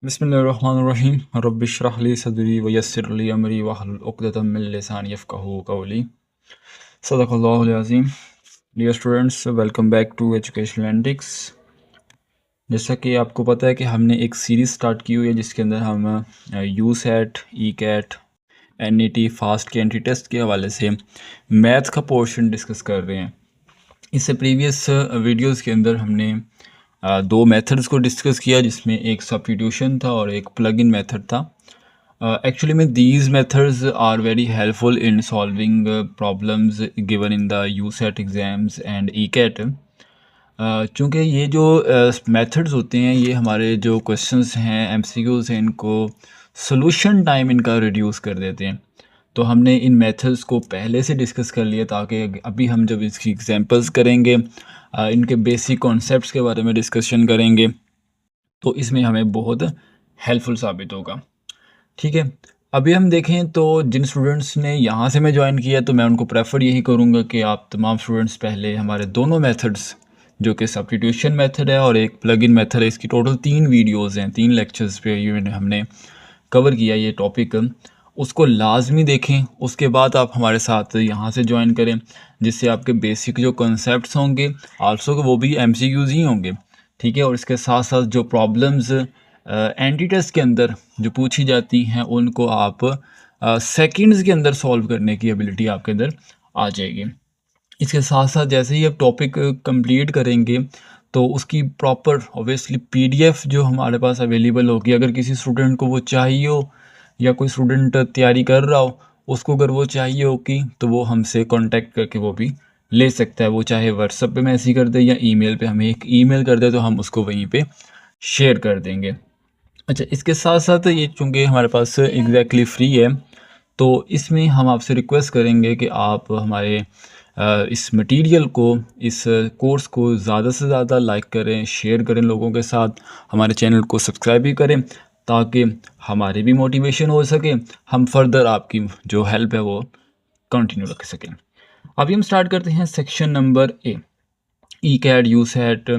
बिस्मिल्लाहिर्रहमानिर्रहीम रब्बिश्रह ली सदरी वयस्सिर ली अमरी वहलुल उक़दतम मिन लिसानी यफ़क़हू क़ौली सदक़ल्लाहुल अज़ीम। Dear students, welcome back to educational analytics. जैसा कि आपको पता है कि हमने एक सीरीज़ स्टार्ट की हुई है जिसके अंदर हम यूसेट, ई-कैट, एनईटी, फास्ट के एंट्री टेस्ट के हवाले से मैथ का पोर्शन डिस्कस कर रहे हैं। इससे प्रीवियस वीडियोस के अंदर हमने दो मेथड्स को डिस्कस किया, जिसमें एक सब्स्टिट्यूशन था और एक प्लग इन मेथड था। एक्चुअली में these methods are very helpful in solving problems given in the UCET exams and ECAT. चूँकि ये जो मेथड्स होते हैं, ये हमारे जो क्वेश्चंस हैं, एमसीक्यूज़ हैं, इनको सोल्यूशन टाइम इनका रिड्यूस कर देते हैं। तो हमने इन मेथड्स को पहले से डिस्कस कर लिया, ताकि अभी हम जब इसकी एग्जांपल्स करेंगे, इनके बेसिक कॉन्सेप्ट्स के बारे में डिस्कशन करेंगे, तो इसमें हमें बहुत हेल्पफुल साबित होगा। ठीक है, अभी हम देखें तो जिन स्टूडेंट्स ने यहाँ से मैं ज्वाइन किया, तो मैं उनको प्रेफर यही करूँगा कि आप तमाम स्टूडेंट्स पहले हमारे दोनों मेथड्स, जो कि सब्स्टिट्यूशन मेथड है और एक प्लग इन मेथड है, इसकी टोटल 3 वीडियोज़ हैं, 3 लेक्चर्स पे ये हमने कवर किया ये टॉपिक, उसको लाजमी देखें। उसके बाद आप हमारे साथ यहाँ से ज्वाइन करें, जिससे आपके बेसिक जो कॉन्सेप्ट्स होंगे आल्सो वो भी एमसीक्यूज़ ही होंगे। ठीक है, और इसके साथ साथ जो प्रॉब्लम्स एंटी टेस्ट के अंदर जो पूछी जाती हैं, उनको आप सेकंड्स के अंदर सॉल्व करने की एबिलिटी आपके अंदर आ जाएगी। इसके साथ साथ जैसे ही आप टॉपिक कंप्लीट करेंगे, तो उसकी प्रॉपर ऑब्वियसली पीडीएफ जो हमारे पास अवेलेबल होगी, अगर किसी स्टूडेंट को वो चाहिए हो या कोई स्टूडेंट तैयारी कर रहा हो, उसको अगर वो चाहिए होगी, तो वो हमसे कांटेक्ट करके वो भी ले सकता है। वो चाहे व्हाट्सएप पे मैसेज कर दे या ईमेल पे हमें एक ईमेल कर दे, तो हम उसको वहीं पे शेयर कर देंगे। अच्छा, इसके साथ साथ ये चूँकि हमारे पास एग्जैक्टली फ्री है, तो इसमें हम आपसे रिक्वेस्ट करेंगे कि आप हमारे इस मटेरियल को, इस कोर्स को ज़्यादा से ज़्यादा लाइक करें, शेयर करें लोगों के साथ, हमारे चैनल को सब्सक्राइब भी करें, ताकि हमारी भी मोटिवेशन हो सके, हम फर्दर आपकी जो हेल्प है वो कंटिन्यू रख सकें। अभी हम स्टार्ट करते हैं सेक्शन नंबर ए, ई-कैट, यूसेट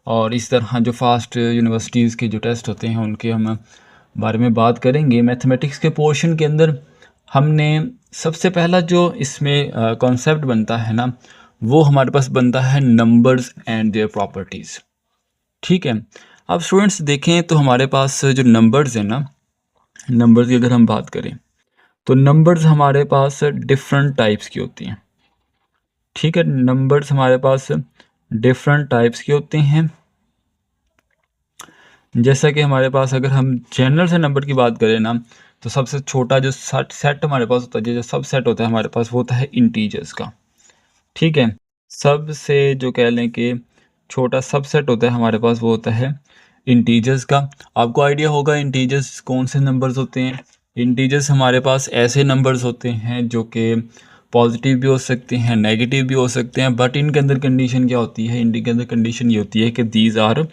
और इस तरह जो फास्ट यूनिवर्सिटीज़ के जो टेस्ट होते हैं उनके हम बारे में बात करेंगे। मैथमेटिक्स के पोर्शन के अंदर हमने सबसे पहला जो इसमें कॉन्सेप्ट बनता है ना, वो हमारे पास बनता है नंबर्स एंड देयर प्रॉपर्टीज़। ठीक है, अब स्टूडेंट्स देखें तो हमारे पास जो नंबर्स हैं ना, नंबर्स की अगर हम बात करें, तो नंबर्स हमारे पास डिफरेंट टाइप्स की होती हैं। ठीक है, नंबर्स हमारे पास डिफरेंट टाइप्स के होते हैं। जैसा कि हमारे पास अगर हम जनरल से नंबर की बात करें ना, तो सबसे छोटा जो सेट हमारे पास होता है, जो सब सेट होता है हमारे पास, वो होता है इंटीजर्स का। ठीक है, सबसे जो कह लें कि छोटा सबसेट होता है हमारे पास, वो होता है इंटीजर्स का। आपको आइडिया होगा इंटीजर्स कौन से नंबर्स होते हैं। इंटीजर्स हमारे पास ऐसे नंबर्स होते हैं जो कि पॉजिटिव भी हो सकते हैं, नेगेटिव भी हो सकते हैं, बट इनके अंदर कंडीशन क्या होती है, इनके अंदर कंडीशन ये होती है कि these are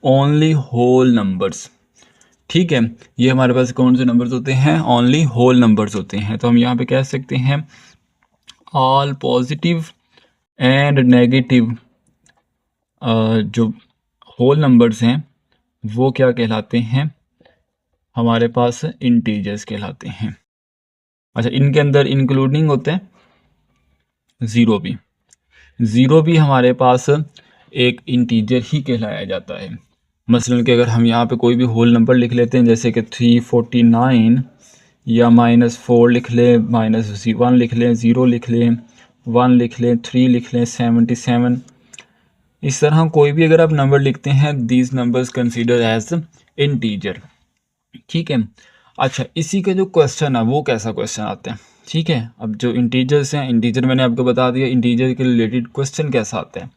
only whole numbers. ठीक है, ये हमारे पास कौन से नंबर्स होते हैं, ओनली होल नंबर्स होते हैं। तो हम यहाँ पे कह सकते हैं ऑल पॉजिटिव एंड नेगेटिव जो होल नंबर्स हैं वो क्या कहलाते हैं, हमारे पास इंटीजर्स कहलाते हैं। अच्छा, इनके अंदर इंक्लूडिंग होते हैं ज़ीरो भी हमारे पास एक इंटीजर ही कहलाया जाता है। मसलन कि अगर हम यहाँ पे कोई भी होल नंबर लिख लेते हैं, जैसे कि 349, या -4 लिख लें, -1 लिख लें, 0 लिख लें, 1 लिख लें, 3 लिख लें, 77, इस तरह कोई भी अगर आप नंबर लिखते हैं, these numbers consider as integer. ठीक है, अच्छा, इसी का जो क्वेश्चन है वो कैसा क्वेश्चन आता है। ठीक है, अब जो इंटीजर्स हैं, इंटीजर मैंने आपको बता दिया, इंटीजर के रिलेटेड क्वेश्चन कैसा आता है।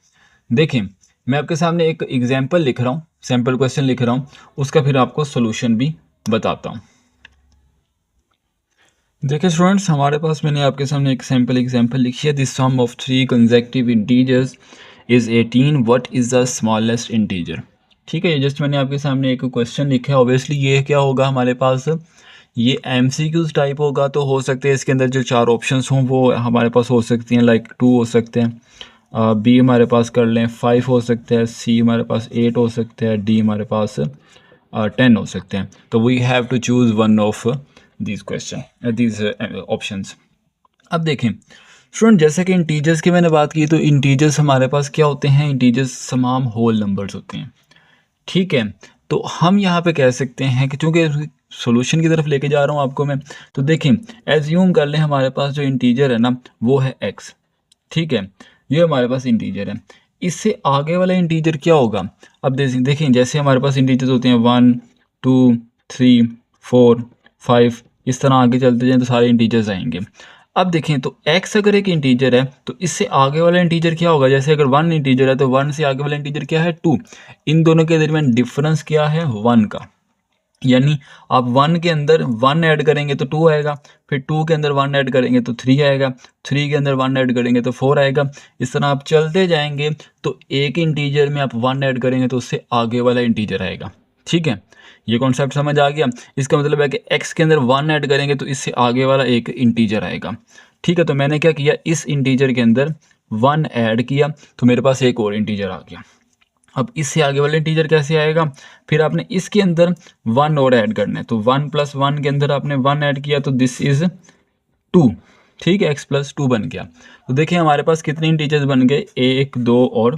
देखें, मैं आपके सामने एक एग्जाम्पल लिख रहा हूँ, सैम्पल क्वेश्चन लिख रहा हूँ, उसका फिर आपको सोल्यूशन भी बताता हूँ। देखिए स्टूडेंट्स, हमारे पास मैंने आपके सामने एक सैम्पल एग्जाम्पल लिखी है। The sum of 3 consecutive integers is 18, what is the smallest integer. ठीक है, जस्ट मैंने आपके सामने एक क्वेश्चन लिखा है। ऑब्वियसली ये क्या होगा हमारे पास, ये एमसीक्यूज टाइप होगा, तो हो सकते हैं इसके अंदर जो 4 ऑप्शंस हों वो हमारे पास हो सकती हैं, लाइक 2 हो सकते हैं, बी हमारे पास कर लें 5 हो सकता है, सी हमारे पास 8 हो सकता है, डी हमारे पास 10 हो सकते हैं। तो we have to choose one of these question these options. अब देखें स्टूडेंट, जैसे कि इंटीजर्स की मैंने बात की, तो इंटीजर्स हमारे पास क्या होते हैं? इंटीजर्स तमाम होल नंबर्स होते हैं, ठीक है। तो हम यहाँ पे कह सकते हैं कि चूंकि सॉल्यूशन की तरफ लेके जा रहा हूँ आपको मैं, तो देखें एज्यूम कर लें हमारे पास जो इंटीजर है ना वो है x, ठीक है। ये हमारे पास इंटीजर है, इससे आगे वाला इंटीजर क्या होगा? अब देखें जैसे हमारे पास इंटीजर्स होते हैं 1 2 3 4 5, इस तरह आगे चलते जाएं तो सारे इंटीजर्स आएंगे। अब देखें तो x अगर एक इंटीजर है तो इससे आगे वाला इंटीजर क्या होगा? जैसे अगर 1 इंटीजर है तो 1 से आगे वाला इंटीजर क्या है? 2। इन दोनों के दरमियान डिफरेंस क्या है? 1 का। यानी आप 1 के अंदर 1 ऐड करेंगे तो 2 आएगा, फिर 2 के अंदर 1 ऐड करेंगे तो 3 आएगा, 3 के अंदर 1 ऐड करेंगे तो 4 आएगा। इस तरह आप चलते जाएंगे तो एक इंटीजर में आप 1 ऐड करेंगे तो उससे आगे वाला इंटीजर आएगा, ठीक है। ये कॉन्सेप्ट समझ आ गया? इसका मतलब है कि x के अंदर 1 ऐड करेंगे तो इससे आगे वाला एक इंटीजर आएगा, ठीक है। तो मैंने क्या किया, इस इंटीजर के अंदर 1 ऐड किया तो मेरे पास एक और इंटीजर आ गया। अब इससे आगे वाले इंटीजर कैसे आएगा? फिर आपने इसके अंदर 1 और ऐड करना है, तो 1 + 1 के अंदर आपने 1 ऐड किया तो दिस इज 2, ठीक है, x + 2 बन गया। तो देखिए हमारे पास कितने इंटीजर्स बन गए? 1 2 और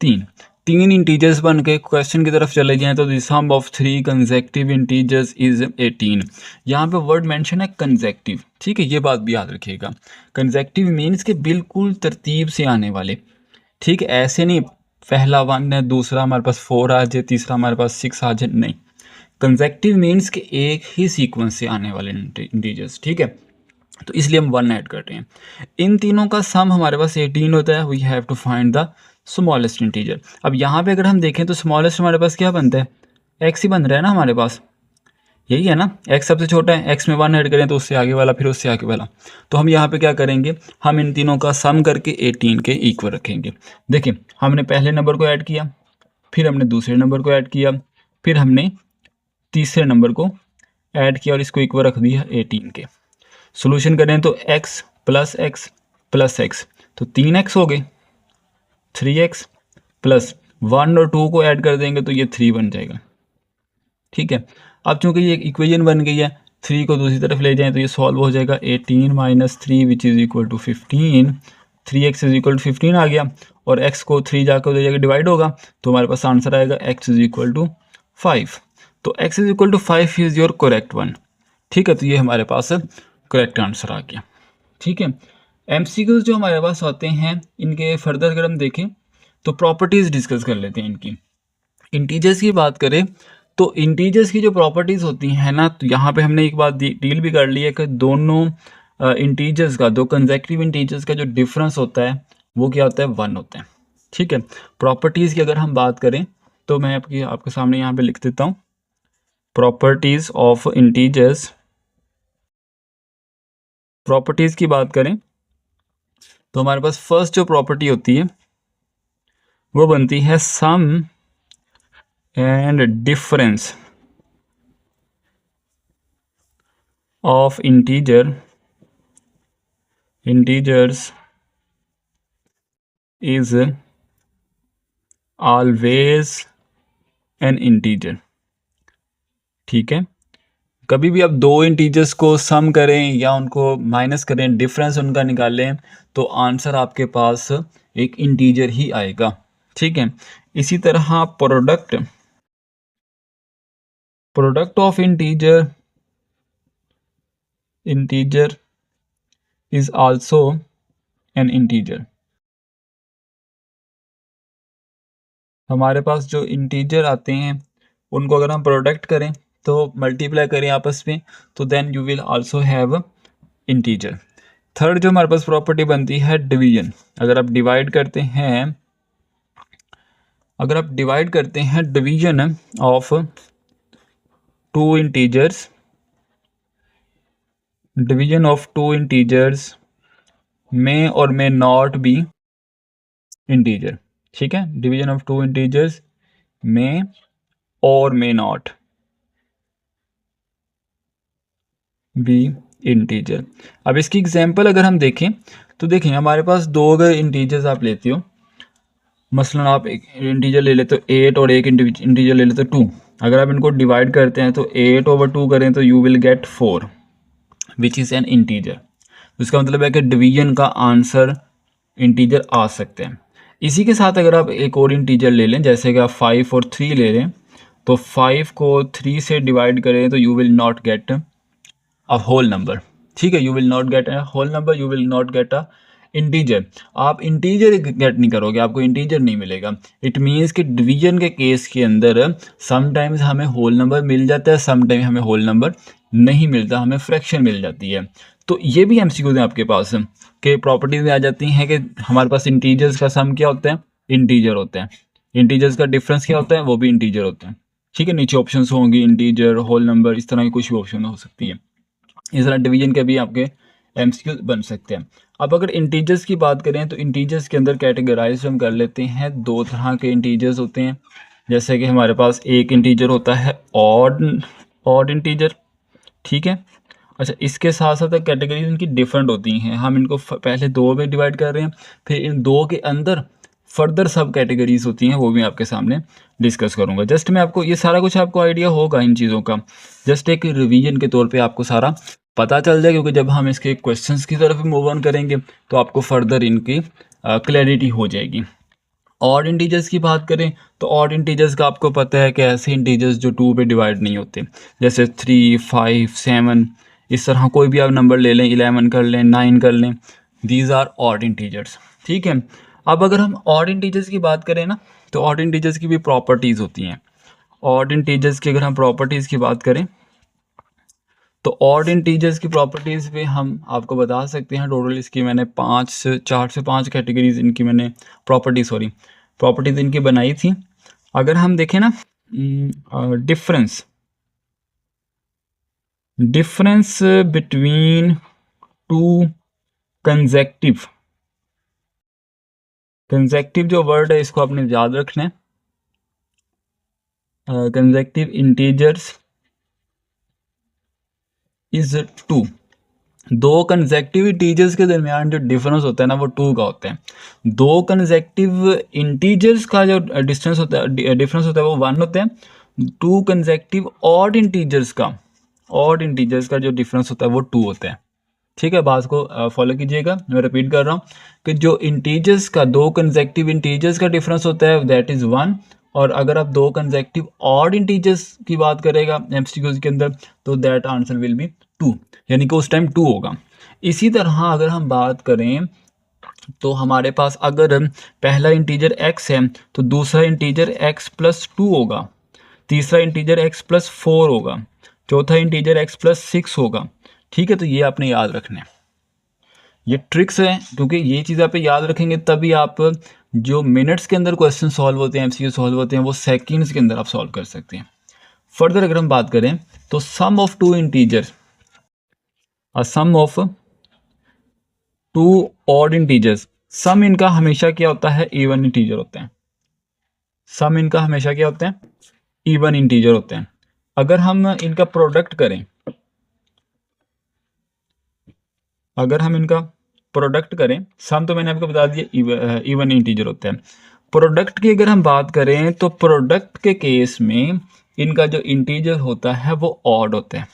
3, 3 इंटीजर्स बन गए। क्वेश्चन की तरफ चले जाएं तो the sum of 3 consecutive integers is 18। यहाँ पे वर्ड मेंशन है कंसेक्टिव, ठीक है, ये बात भी याद रखिएगा। कंसेक्टिव मीन्स के बिल्कुल तरतीब से आने वाले, ठीक है, ऐसे नहीं पहला 1 है, दूसरा हमारे पास 4 आ जाए, तीसरा हमारे पास 6 आ जाए, नहीं। कंसेक्टिव मीन्स के एक ही सीक्वेंस से आने वाले इंटीजर्स, ठीक है। तो इसलिए हम 1 ऐड कर रहे हैं। इन तीनों का सम हमारे पास 18 होता है। We have to find the smallest integer. अब यहाँ पे अगर हम देखें तो स्मॉलेस्ट हमारे पास क्या बनता है? x ही बन रहा है ना हमारे पास, यही है ना, x सबसे छोटा है, x में 1 ऐड करें तो उससे आगे वाला, फिर उससे आगे वाला। तो हम यहाँ पे क्या करेंगे, हम इन तीनों का सम करके 18 के इक्वल रखेंगे। देखिए हमने पहले नंबर को ऐड किया, फिर हमने दूसरे नंबर को ऐड किया, फिर हमने तीसरे नंबर को ऐड किया और इसको इक्वल रख दिया 18 के। सोल्यूशन करें तो x + x + x, तो 3x हो गए, 3x प्लस 1 और 2 को ऐड कर देंगे तो ये 3 बन जाएगा, ठीक है। अब चूंकि ये इक्वेशन बन गई है, 3 को दूसरी तरफ ले जाएं तो ये सॉल्व हो जाएगा। 18 - 3 which is equal to 15, 3x is equal to 15 आ गया, और x को 3 जाकर उधर जाकर डिवाइड होगा तो हमारे पास आंसर आएगा x इज इक्वल टू 5। तो x is equal to 5 is your correct one, ठीक है। तो ये हमारे पास करेक्ट आंसर आ गया, ठीक है। MCQs जो हमारे पास होते हैं, इनके फर्दर अगर हम देखें तो प्रॉपर्टीज़ डिस्कस कर लेते हैं इनकी। इंटीजर्स की बात करें तो इंटीजर्स की जो प्रॉपर्टीज़ होती हैं ना, तो यहाँ पे हमने एक बात डील भी कर ली है कि दोनों इंटीजर्स का, दो कंसेक्यूटिव इंटीजर्स का जो डिफरेंस होता है वो क्या होता है? 1 होता है, ठीक है। प्रॉपर्टीज़ की अगर हम बात करें तो मैं आपके सामने यहाँ पे लिख देता हूँ, प्रॉपर्टीज़ ऑफ इंटीजर्स। प्रॉपर्टीज़ की बात करें तो हमारे पास फर्स्ट जो प्रॉपर्टी होती है वो बनती है sum and difference of integers is always an integer, ठीक है। कभी भी आप दो इंटीजर्स को सम करें या उनको माइनस करें, डिफरेंस उनका निकालें, तो आंसर आपके पास एक इंटीजर ही आएगा, ठीक है। इसी तरह product of integer is also an integer। हमारे पास जो इंटीजर आते हैं उनको अगर हम प्रोडक्ट करें तो मल्टीप्लाई करें आपस में, तो then you will also have integer. Third जो हमारे पास प्रॉपर्टी बनती है डिवीजन। अगर आप डिवाइड करते हैं division of two integers, division of two integers में और में नॉट बी इंटीजर, ठीक है। डिवीजन ऑफ टू इंटीजर्स में और में नॉट बी इंटीजर। अब इसकी एग्जांपल अगर हम देखें तो देखें हमारे पास दो अगर इंटीजर्स आप लेते हो, मसलन आप एक इंटीजर ले लेते हो 8 और एक इंटीजर ले लेते हो 2, अगर आप इनको डिवाइड करते हैं तो 8/2 करें तो you will get 4 which is an integer. तो इसका मतलब है कि डिवीजन का आंसर इंटीजर आ सकते हैं। इसी के साथ अगर आप एक और इंटीजर ले लें, जैसे कि आप 5 और 3 ले लें, तो 5 को 3 से डिवाइड करें तो you will not get a whole number. ठीक है, you will not get a whole number, you will not get a integer. आप इंटीजर गेट नहीं करोगे, आपको इंटीजर नहीं मिलेगा। इट मीन्स कि डिवीजन के केस के अंदर समटाइम्स हमें होल नंबर मिल जाता है, समटाइम्स हमें होल नंबर नहीं मिलता, हमें फ्रैक्शन मिल जाती है। तो ये भी एमसीक्यूज हैं आपके पास के प्रॉपर्टीज में आ जाती हैं कि हमारे पास इंटीजर्स का सम क्या होता है, इंटीजर होते हैं। इंटीजर्स का डिफरेंस क्या होता है, वो भी इंटीजर होते हैं। ठीक है, नीचे ऑप्शंस होंगी इंटीजर, होल नंबर, इस तरह की कुछ भी ऑप्शन हो सकती है। इस तरह डिवीजन के भी आपके एमसीक्यू बन सकते हैं। अब अगर इंटीजर्स की बात करें तो इंटीजर्स के अंदर कैटेगराइज हम कर लेते हैं, दो तरह के इंटीजर्स होते हैं। जैसे कि हमारे पास एक इंटीजर होता है ऑड इंटीजर। ठीक है, अच्छा, इसके साथ साथ कैटेगरीज इनकी डिफरेंट होती हैं। हम इनको पहले दो में डिवाइड कर रहे हैं, फिर इन दो के अंदर फर्दर सब कैटेगरीज होती हैं, वो भी आपके सामने डिस्कस करूंगा। जस्ट मैं आपको ये सारा कुछ आपको आइडिया होगा इन चीज़ों का, जस्ट एक रिवीजन के तौर पे आपको सारा पता चल जाए, क्योंकि जब हम इसके क्वेश्चंस की तरफ मूव ऑन करेंगे तो आपको फर्दर इनकी क्लैरिटी हो जाएगी। ऑड इंटीजर्स की बात करें तो ऑड इंटीजर्स का आपको पता है कि ऐसे इंटीजर्स जो 2 पे डिवाइड नहीं होते, जैसे 3, 5, 7, इस तरह कोई भी आप नंबर ले लें, 11 कर लें, 9 कर लें, दीज आर ऑड इंटीजर्स। ठीक है, अब अगर हम ऑड इंटीजर्स की बात करें ना, तो ऑड इंटीजर्स की भी प्रॉपर्टीज़ होती हैं। ऑड इंटीजर्स की अगर हम प्रॉपर्टीज़ की बात करें तो ऑड इंटीजर्स की प्रॉपर्टीज़ पे हम आपको बता सकते हैं, टोटल इसकी मैंने 4 से 5 कैटेगरीज इनकी मैंने प्रॉपर्टीज़ इनकी बनाई थी। अगर हम देखें ना, डिफरेंस बिटवीन टू कंजेक्टिव जो वर्ड है इसको आपने याद रखना है। Conjunctive integers is 2। दो कंजेक्टिव इंटीजर्स के दरमियान जो डिफरेंस होता है ना, वो 2 का होता है। दो कंजेक्टिव इंटीजर्स का जो डिफरेंस होता है वो 1 होता है। टू कंजेक्टिव ऑड इंटीजर्स का जो डिफरेंस होता है वो 2 होता है। ठीक है, बात को फॉलो कीजिएगा, मैं रिपीट कर रहा हूँ कि जो इंटीजर्स का, दो कंजेक्टिव इंटीजर्स का डिफरेंस होता है दैट इज़ 1, और अगर आप दो कंजेक्टिव ऑड इंटीजर्स की बात करेगा एमसीक्यूज के अंदर तो दैट आंसर विल बी 2, यानी कि उस टाइम 2 होगा। इसी तरह अगर हम बात करें तो हमारे पास अगर पहला इंटीजर x है तो दूसरा इंटीजर x+2 होगा, तीसरा इंटीजर x+4 होगा, चौथा इंटीजर x+6 होगा। ठीक है, तो ये आपने याद रखना है, ये ट्रिक्स हैं, क्योंकि ये चीज़ आप याद रखेंगे तभी आप जो मिनट्स के अंदर क्वेश्चन सॉल्व होते हैं, एमसीक्यू सॉल्व होते हैं, वो सेकंड्स के अंदर आप सॉल्व कर सकते हैं। फर्दर अगर हम बात करें तो sum of two integers, sum of two odd integers, sum इनका हमेशा क्या होता है, इवन इंटीजर होते हैं। सम इनका हमेशा क्या होते हैं, इवन इंटीजर होते हैं। अगर हम इनका प्रोडक्ट करें, सम तो मैंने आपको बता दिया इवन इंटीजर होता है। प्रोडक्ट की अगर हम बात करें तो प्रोडक्ट के केस में इनका जो इंटीजर होता है वो ऑड होता है।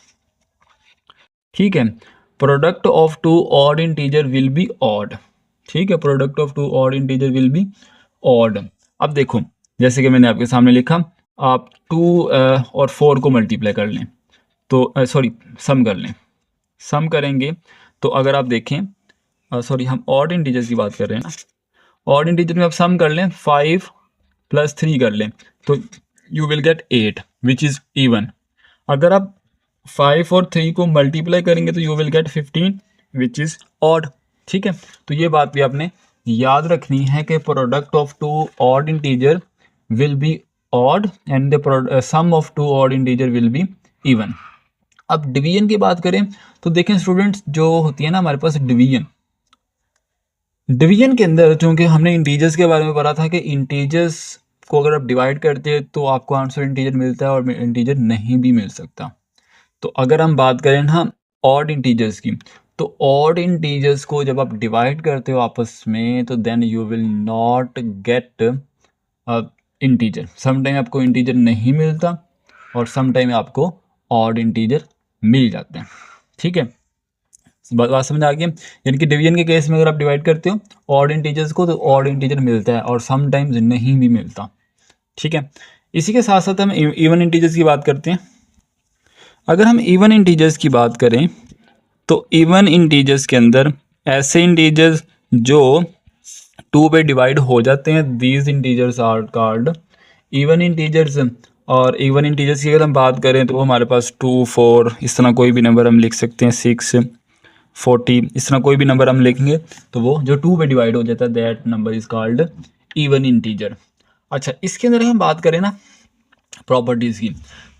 ठीक है, product of two odd integer will be odd. ठीक है, product of two odd integer will be odd. अब देखो, जैसे कि मैंने आपके सामने लिखा, आप 2 और 4 को मल्टीप्लाई कर लें तो सॉरी सम कर लें, सम करेंगे तो अगर आप देखें, सॉरी हम ऑड इंटीजर्स की बात कर रहे हैं ना, ऑड इंटीजर में आप सम कर लें, 5 + 3 कर लें तो you will get 8 which is even. अगर आप 5 और 3 को मल्टीप्लाई करेंगे तो you will get 15 which is odd. ठीक है, तो ये बात भी आपने याद रखनी है कि product of two odd integer will be odd and the sum of two odd integer will be even. अब डिवीजन की बात करें तो देखें स्टूडेंट्स, जो होती है ना हमारे पास डिवीजन के अंदर, चूंकि हमने इंटीजर्स के बारे में पढ़ा था कि इंटीजर्स को अगर आप डिवाइड करते हैं तो आपको आंसर इंटीजर मिलता है और इंटीजर नहीं भी मिल सकता। तो अगर हम बात करें ना ऑड इंटीजर्स की, तो ऑड इंटीजर्स को जब आप डिवाइड करते हो आपस में तो then you will not get integer, sometime आपको इंटीजर नहीं मिलता और सम टाइम आपको ऑड इंटीजर मिल जाते हैं। ठीक है, बात समझ आ गई। यानी कि डिवीजन के केस में अगर आप डिवाइड करते हो ऑड इंटीजर्स को तो ऑड इंटीजर मिलता है और सम टाइम्स नहीं भी मिलता। ठीक है, इसी के साथ साथ हम इवन इंटीजर्स की बात करते हैं। अगर हम इवन इंटीजर्स की बात करें तो इवन इंटीजर्स के अंदर ऐसे इंटीजर्स जो 2 पे डिवाइड हो जाते हैं, these integers are called even integers. और इवन इंटीजर्स की अगर हम बात करें तो वो हमारे पास 2, 4 इस तरह कोई भी नंबर हम लिख सकते हैं, 6, 40 इस तरह कोई भी नंबर हम लिखेंगे तो वो जो 2 पे डिवाइड हो जाता है that number is called even integer. अच्छा, इसके अंदर हम बात करें ना प्रॉपर्टीज़ की,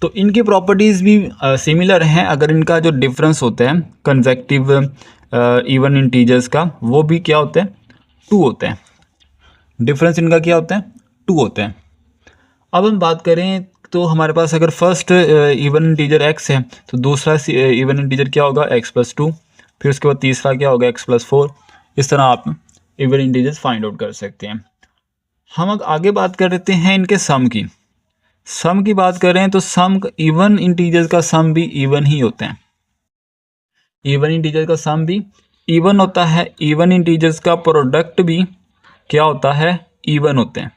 तो इनकी प्रॉपर्टीज़ भी सिमिलर हैं। अगर इनका जो डिफरेंस होता है कंसेक्टिव इवन इंटीजर्स का, वो भी क्या होता है, 2 होता है। डिफरेंस इनका क्या होता है, 2 होता है। अब हम बात करें तो हमारे पास अगर फर्स्ट इवन इंटीजर x है तो दूसरा इवन इंटीजर क्या होगा, x+2, फिर उसके बाद तीसरा क्या होगा, x+4। इस तरह आप इवन इंटीजर्स फाइंड आउट कर सकते हैं। हम आगे बात कर लेते हैं इनके सम की। सम की बात करें तो सम इवन इंटीजर्स का सम भी इवन ही होते हैं। इवन इंटीजर का सम भी इवन होता है, इवन इंटीजर्स का प्रोडक्ट भी क्या होता है, इवन होते हैं।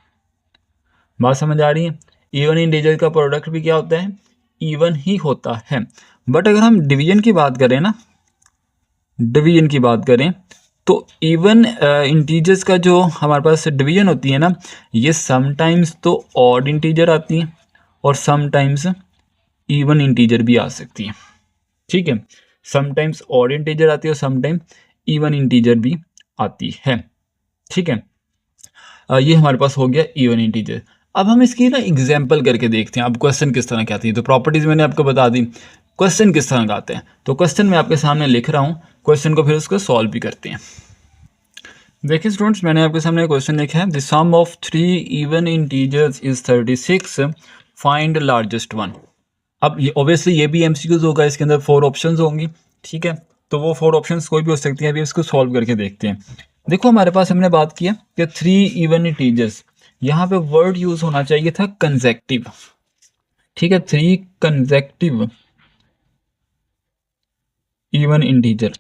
बात समझ आ रही है, इवन इंटीजर का प्रोडक्ट भी क्या होता है, इवन ही होता है। बट अगर हम डिवीजन की बात करें ना, डिवीजन की बात करें तो इवन इंटीजर्स का जो हमारे पास डिवीजन होती है ना, ये समटाइम्स तो ऑड इंटीजर आती है और समटाइम्स इवन इंटीजर भी आ सकती है। ठीक है, समटाइम्स ऑड इंटीजर आती है और समटाइम इवन इंटीजर भी आती है। ठीक है, ये हमारे पास हो गया इवन इंटीजर। अब हम इसकी ना एग्जाम्पल करके देखते हैं अब क्वेश्चन किस तरह की आती है। तो प्रॉपर्टीज़ मैंने आपको बता दी, क्वेश्चन किस तरह का आते हैं। तो क्वेश्चन मैं आपके सामने लिख रहा हूँ, क्वेश्चन को फिर उसको सॉल्व भी करते हैं। देखिए स्टूडेंट्स, मैंने आपके सामने क्वेश्चन लिखा है, the sum of 3 even integers is 36, find largest one. अब ये ऑब्वियसली ये भी एमसीक्यूज होगा, इसके अंदर 4 ऑप्शंस होंगी। ठीक है, तो वो 4 ऑप्शंस कोई भी हो सकती हैं। अभी इसको सॉल्व करके देखते हैं। देखो हमारे पास हमने बात किया कि 3 इवन इंटीजर्स, यहाँ पे वर्ड यूज होना चाहिए था कंसेक्टिव। ठीक है, 3 कंसेक्टिव इवन इंटीजर।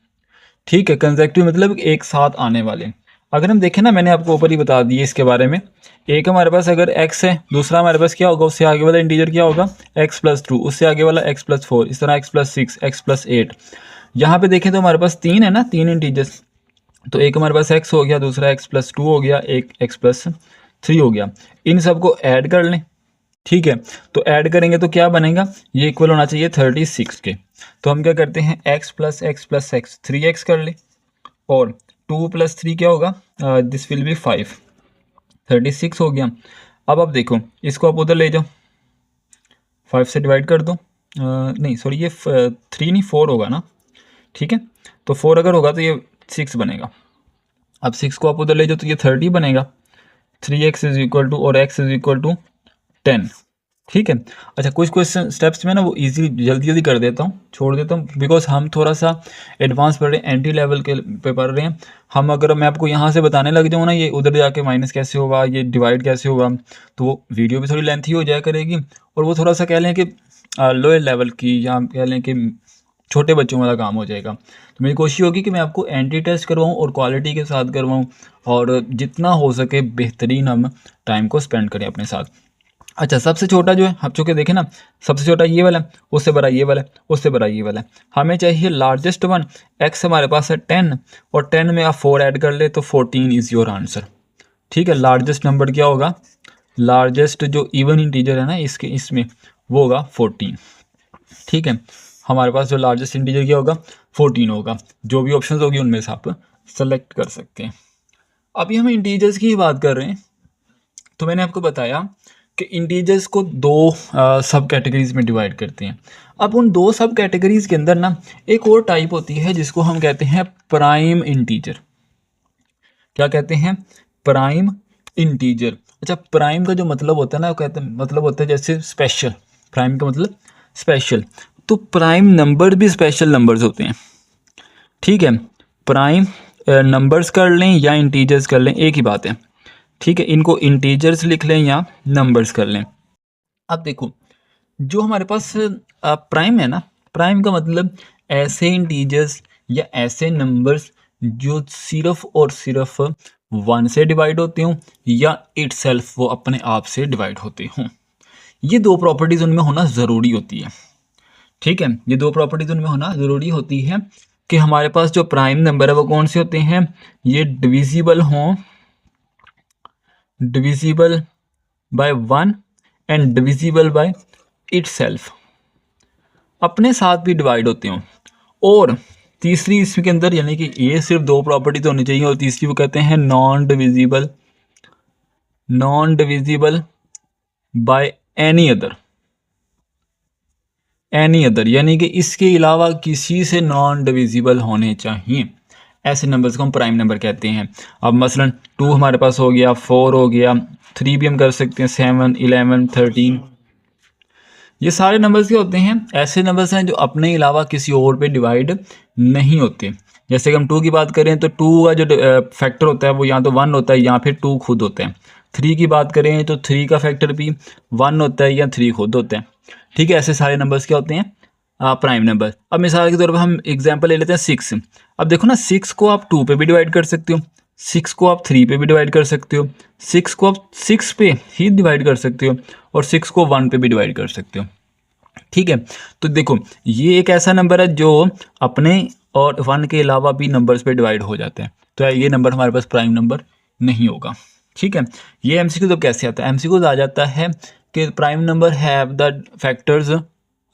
ठीक है, कंसेक्टिव मतलब एक साथ आने वाले। अगर हम देखें ना, मैंने आपको ऊपर ही बता दिए इसके बारे में। एक हमारे पास अगर x है, दूसरा हमारे पास क्या होगा, उससे आगे वाला इंटीजर क्या होगा, x+2, उससे आगे वाला x+4, इस तरह x+6, x+8। यहाँ पे देखें तो हमारे पास 3 है ना, 3 इंटीजर्स। तो एक हमारे पास x हो गया, दूसरा x+2 हो गया, एक x+3 हो गया। इन सबको ऐड कर लें। ठीक है, तो ऐड करेंगे तो क्या बनेगा, ये इक्वल होना चाहिए 36 के। तो हम क्या करते हैं, x+x+x 3x कर ले, और 2 + 3 क्या होगा, दिस विल बी 5, 36 हो गया। अब आप देखो, इसको आप उधर ले जाओ, 5 से डिवाइड कर दो, नहीं सॉरी, ये 3 नहीं 4 होगा ना। ठीक है, तो 4 अगर होगा तो ये 6 बनेगा। अब 6 को आप उधर ले जाओ तो ये 30 बनेगा। 3x इज इक्वल टू, और x इज इक्वल टू 10। ठीक है, अच्छा कुछ क्वेश्चन स्टेप्स में ना वो इजी जल्दी जल्दी कर देता हूँ, छोड़ देता हूँ, बिकॉज हम थोड़ा सा एडवांस पढ़ रहे हैं, एंट्री लेवल के पे पढ़ रहे हैं हम। अगर मैं आपको यहाँ से बताने लग जाऊँ ना, ये उधर जाके माइनस कैसे होगा, ये डिवाइड कैसे होगा, तो वो वीडियो भी थोड़ी लेंथी हो जाया करेगी, और वो थोड़ा सा कह लें कि लोअर लेवल की, या कह लें कि छोटे बच्चों वाला काम हो जाएगा। तो मेरी कोशिश होगी कि मैं आपको एंट्री टेस्ट करवाऊँ और क्वालिटी के साथ करवाऊँ, और जितना हो सके बेहतरीन हम टाइम को स्पेंड करें अपने साथ। अच्छा, सबसे छोटा जो है, आप चूँकि देखें ना, सबसे छोटा ये वाला है, उससे बड़ा ये वाला है, उससे बड़ा ये वाला है। हमें चाहिए लार्जेस्ट वन। x हमारे पास है 10, और 10 में आप 4 ऐड कर ले तो 14 इज़ योर आंसर। ठीक है, लार्जेस्ट नंबर क्या होगा, लार्जेस्ट जो इवन इंटीजर है ना इसमें वो होगा 14। ठीक है, हमारे पास जो लार्जेस्ट इंटीजर क्या होगा, 14 होगा। जो भी ऑप्शन होगी उनमें से आप सेलेक्ट कर सकते हैं। अभी हम इंटीजर्स की बात कर रहे हैं, तो मैंने आपको बताया कि इंटीजर्स को 2 सब कैटेगरीज में डिवाइड करते हैं। अब उन 2 सब कैटेगरीज के अंदर ना एक और टाइप होती है जिसको हम कहते हैं प्राइम इंटीजर। क्या कहते हैं, प्राइम इंटीजर। अच्छा, प्राइम का जो मतलब होता है ना, वो कहते हैं मतलब होता है जैसे स्पेशल। प्राइम का मतलब स्पेशल, तो प्राइम नंबर भी स्पेशल नंबर्स होते हैं। ठीक है, प्राइम नंबर्स कर लें या इंटीजर्स कर लें, एक ही बात है। ठीक है, इनको इंटीजर्स लिख लें या नंबर्स कर लें। अब देखो, जो हमारे पास प्राइम है ना, प्राइम का मतलब ऐसे इंटीजर्स या ऐसे नंबर्स जो सिर्फ और सिर्फ 1 से डिवाइड होते हों या इटसेल्फ वो अपने आप से डिवाइड होते हों। ये दो प्रॉपर्टीज उनमें होना ज़रूरी होती है। ठीक है, ये दो प्रॉपर्टीज उनमें होना ज़रूरी होती है कि हमारे पास जो प्राइम नंबर है वो कौन से होते हैं, ये डिविजिबल हों, divisible by 1 and divisible by itself, अपने साथ भी डिवाइड होते हों। और तीसरी इसके अंदर, यानी कि ये सिर्फ दो प्रॉपर्टी तो होनी चाहिए, और तीसरी वो कहते हैं non divisible, non divisible by any other, any other यानी कि इसके अलावा किसी से नॉन डिविजिबल होने चाहिए। ऐसे नंबर्स को हम प्राइम नंबर कहते हैं। अब मसलन 2 हमारे पास हो गया, 4 हो गया, 3 भी हम कर सकते हैं, 7, 11, 13, ये सारे नंबर्स क्या होते हैं, ऐसे नंबर्स हैं जो अपने अलावा किसी और पे डिवाइड नहीं होते। जैसे कि हम 2 की बात करें तो 2 का जो फैक्टर होता है वो या तो 1 होता है या फिर 2 खुद होता है। 3 की बात करें तो 3 का फैक्टर भी 1 होता है या 3 खुद होता है। ठीक है, ऐसे सारे नंबर्स क्या होते हैं, प्राइम नंबर। अब मिसाल के तौर पर हम एग्जांपल ले लेते हैं 6। अब देखो ना, 6 को आप 2 पे भी डिवाइड कर सकते हो, 6 को आप 3 पे भी डिवाइड कर सकते हो, 6 को आप 6 पे ही डिवाइड कर सकते हो, और 6 को 1 पे भी डिवाइड कर सकते हो। ठीक है, तो देखो ये एक ऐसा नंबर है जो अपने और 1 के अलावा भी नंबर्स पे डिवाइड हो जाते हैं, तो ये नंबर हमारे पास प्राइम नंबर नहीं होगा। ठीक है, ये एमसीक्यू तो कैसे आता है, एमसीक्यू आ जाता है कि prime number have the factors,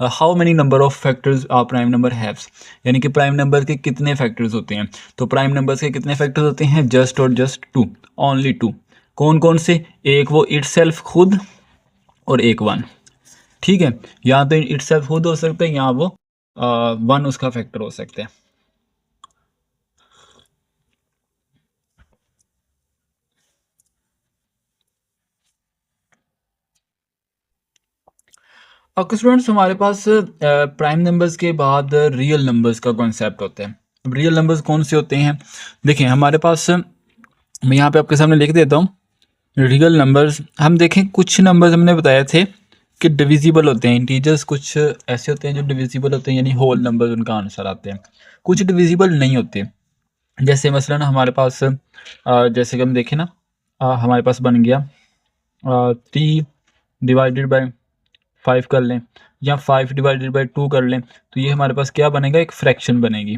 how many number of factors are prime number haves, यानी कि प्राइम नंबर के कितने फैक्टर्स होते हैं। तो प्राइम नंबर्स के कितने फैक्टर्स होते हैं, जस्ट और जस्ट 2, ओनली 2। कौन कौन से, एक वो इटसेल्फ खुद, और एक 1। ठीक है, या तो इटसेल्फ खुद हो सकता है या वो 1 उसका फैक्टर हो सकता है। अब स्टूडेंट्स हमारे पास प्राइम नंबर्स के बाद रियल नंबर्स का कॉन्सेप्ट होता है। अब रियल नंबर्स कौन से होते हैं, देखें हमारे पास, मैं यहाँ पे आपके सामने लिख देता हूँ रियल नंबर्स। हम देखें कुछ नंबर्स हमने बताए थे कि डिविजिबल होते हैं, इंटीजर्स कुछ ऐसे होते हैं जो डिविजिबल होते हैं, यानी होल नंबर्स उनका आंसर आते हैं। कुछ डिविजिबल नहीं होते, जैसे मसलन हमारे पास जैसे कि हम देखें ना, हमारे पास बन गया 3 डिवाइडेड बाय 5 कर लें, या 5 डिवाइडेड बाय 2 कर लें, तो ये हमारे पास क्या बनेगा, एक फ्रैक्शन बनेगी।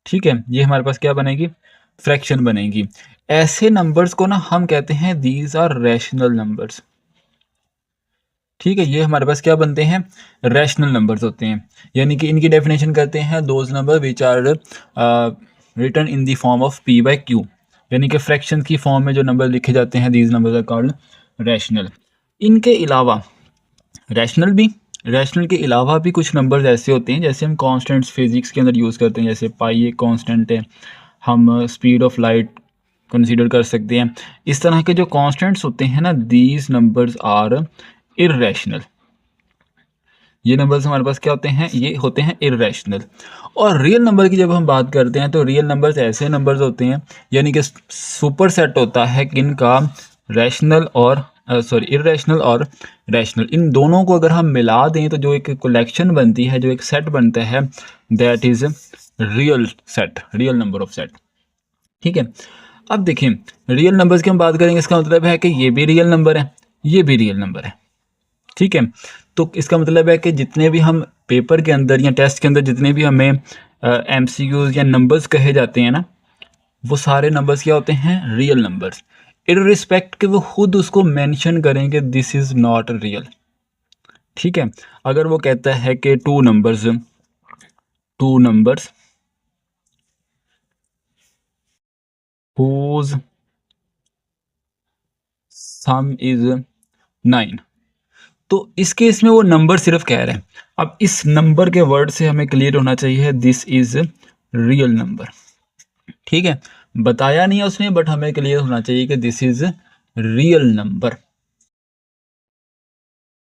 ठीक है, ये हमारे पास क्या बनेगी, फ्रैक्शन बनेगी। ऐसे नंबर्स को ना हम कहते हैं दीज आर रैशनल नंबर्स। ठीक है, ये हमारे पास क्या बनते हैं, रैशनल नंबर्स होते हैं, यानी कि इनकी डेफिनेशन करते हैं those number which are written in the form of p by q, यानी कि फ्रैक्शन की फॉर्म में जो नंबर लिखे जाते हैं these numbers are called rational. इनके अलावा रैशनल भी, रैशनल के अलावा भी कुछ नंबर्स ऐसे होते हैं, जैसे हम कॉन्स्टेंट्स फिजिक्स के अंदर यूज़ करते हैं, जैसे पाई एक कॉन्स्टेंट है, हम स्पीड ऑफ लाइट कंसीडर कर सकते हैं। इस तरह के जो कॉन्स्टेंट्स होते हैं ना, दीज नंबर्स आर इर्रेशनल। ये नंबर्स हमारे पास क्या होते हैं, ये होते हैं इर्रेशनल। और रियल नंबर की जब हम बात करते हैं तो रियल नंबर्स ऐसे नंबर्स होते हैं, यानी कि सुपर सेट होता है किनका, रैशनल और सॉरी इर्रेशनल और रैशनल। इन दोनों को अगर हम मिला दें तो जो एक कलेक्शन बनती है, जो एक सेट बनता है, that is real set, real number of set. ठीक है, अब देखें रियल नंबर्स की हम बात करेंगे, इसका मतलब है कि ये भी रियल नंबर है, ये भी रियल नंबर है। ठीक है, तो इसका मतलब है कि जितने भी हम पेपर के अंदर या टेस्ट के अंदर जितने भी हमें एमसीक्यूज या नंबर्स कहे जाते हैं ना, वो सारे नंबर्स क्या होते हैं, रियल नंबर्स, इररिस्पेक्ट कि वो खुद उसको मेंशन करें कि दिस इज नॉट रियल। ठीक है, अगर वो कहता है कि two numbers whose sum is 9, तो इस केस में वो नंबर सिर्फ कह रहे हैं। अब इस नंबर के वर्ड से हमें क्लियर होना चाहिए दिस इज रियल नंबर। ठीक है, बताया नहीं है उसने, बट हमें क्लियर होना चाहिए कि दिस इज रियल नंबर।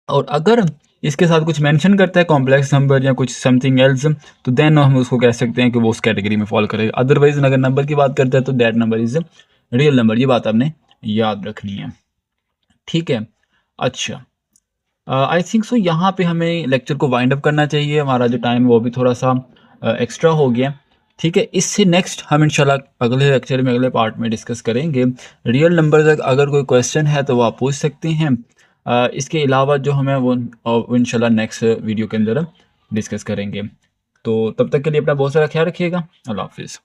और अगर इसके साथ कुछ मेंशन करता है कॉम्प्लेक्स नंबर या कुछ समथिंग एल्स, तो देन हम उसको कह सकते हैं कि वो उस कैटेगरी में फॉल करेगा। अदरवाइज अगर नंबर की बात करता है तो that number is real number. ये बात आपने याद रखनी है। ठीक है, अच्छा आई थिंक सो यहाँ पे हमें लेक्चर को वाइंड अप करना चाहिए। हमारा जो टाइम वो भी थोड़ा-सा एक्स्ट्रा हो गया। ठीक है, इससे नेक्स्ट हम इंशाल्लाह अगले लेक्चर में, अगले पार्ट में डिस्कस करेंगे। रियल नंबर्स अगर कोई क्वेश्चन है तो वो आप पूछ सकते हैं। इसके अलावा जो हमें वो इंशाल्लाह नेक्स्ट वीडियो के अंदर डिस्कस करेंगे। तो तब तक के लिए अपना बहुत सारा ख्याल रखिएगा। अल्लाह हाफ़िज़।